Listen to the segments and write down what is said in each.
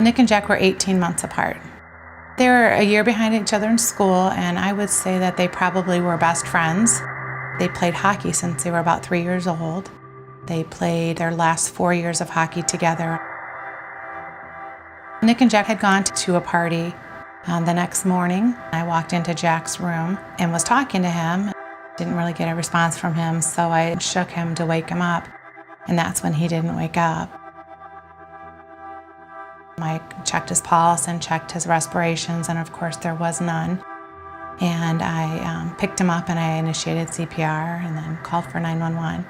Nick and Jack were 18 months apart. They were a year behind each other in school, and I would say that they probably were best friends. They played hockey since they were about 3 years old. They played their last 4 years of hockey together. Nick and Jack had gone to a party. The next morning, I walked into Jack's room and was talking to him. Didn't really get a response from him, so I shook him to wake him up, and that's when he didn't wake up. I checked his pulse and checked his respirations, and of course there was none. And I picked him up and I initiated CPR and then called for 911.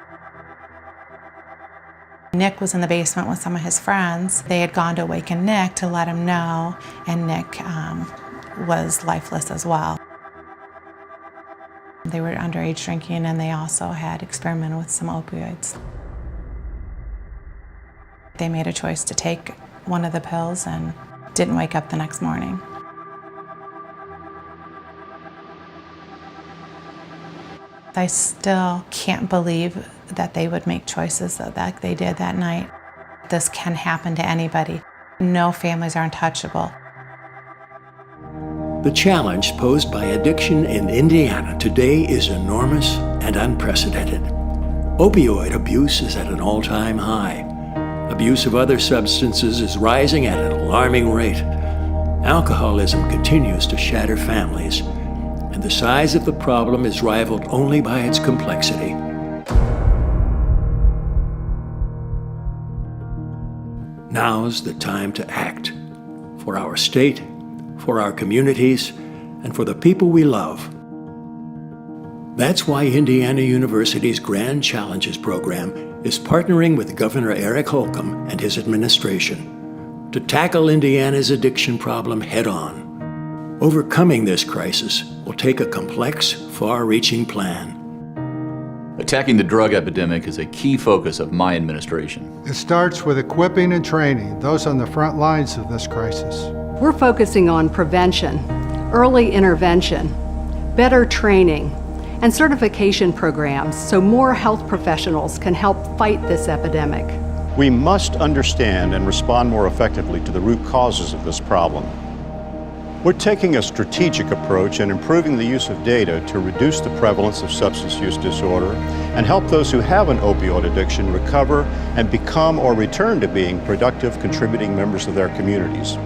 Nick was in the basement with some of his friends. They had gone to awaken Nick to let him know, and Nick was lifeless as well. They were underage drinking, and they also had experimented with some opioids. They made a choice to take one of the pills and didn't wake up the next morning. I still can't believe that they would make choices that they did that night. This can happen to anybody. No families are untouchable. The challenge posed by addiction in Indiana today is enormous and unprecedented. Opioid abuse is at an all-time high. Abuse of other substances is rising at an alarming rate. Alcoholism continues to shatter families, and the size of the problem is rivaled only by its complexity. Now's the time to act, for our state, for our communities, and for the people we love. That's why Indiana University's Grand Challenges program is partnering with Governor Eric Holcomb and his administration to tackle Indiana's addiction problem head-on. Overcoming this crisis will take a complex, far-reaching plan. Attacking the drug epidemic is a key focus of my administration. It starts with equipping and training those on the front lines of this crisis. We're focusing on prevention, early intervention, better training, and certification programs so more health professionals can help fight this epidemic. We must understand and respond more effectively to the root causes of this problem. We're taking a strategic approach and improving the use of data to reduce the prevalence of substance use disorder and help those who have an opioid addiction recover and become or return to being productive, contributing members of their communities.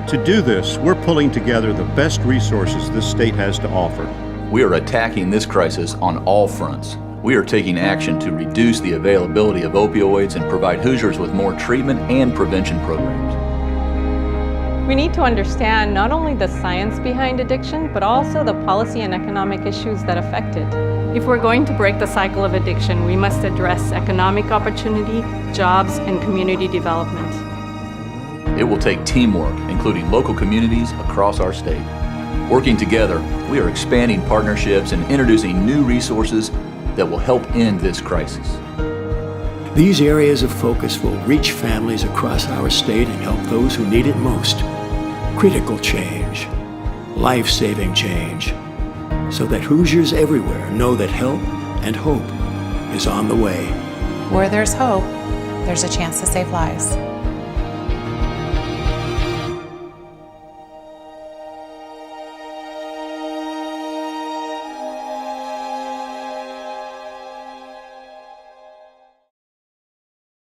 To do this, we're pulling together the best resources this state has to offer. We are attacking this crisis on all fronts. We are taking action to reduce the availability of opioids and provide Hoosiers with more treatment and prevention programs. We need to understand not only the science behind addiction, but also the policy and economic issues that affect it. If we're going to break the cycle of addiction, we must address economic opportunity, jobs, and community development. It will take teamwork, including local communities across our state. Working together, we are expanding partnerships and introducing new resources that will help end this crisis. These areas of focus will reach families across our state and help those who need it most. Critical change, life-saving change, so that Hoosiers everywhere know that help and hope is on the way. Where there's hope, there's a chance to save lives.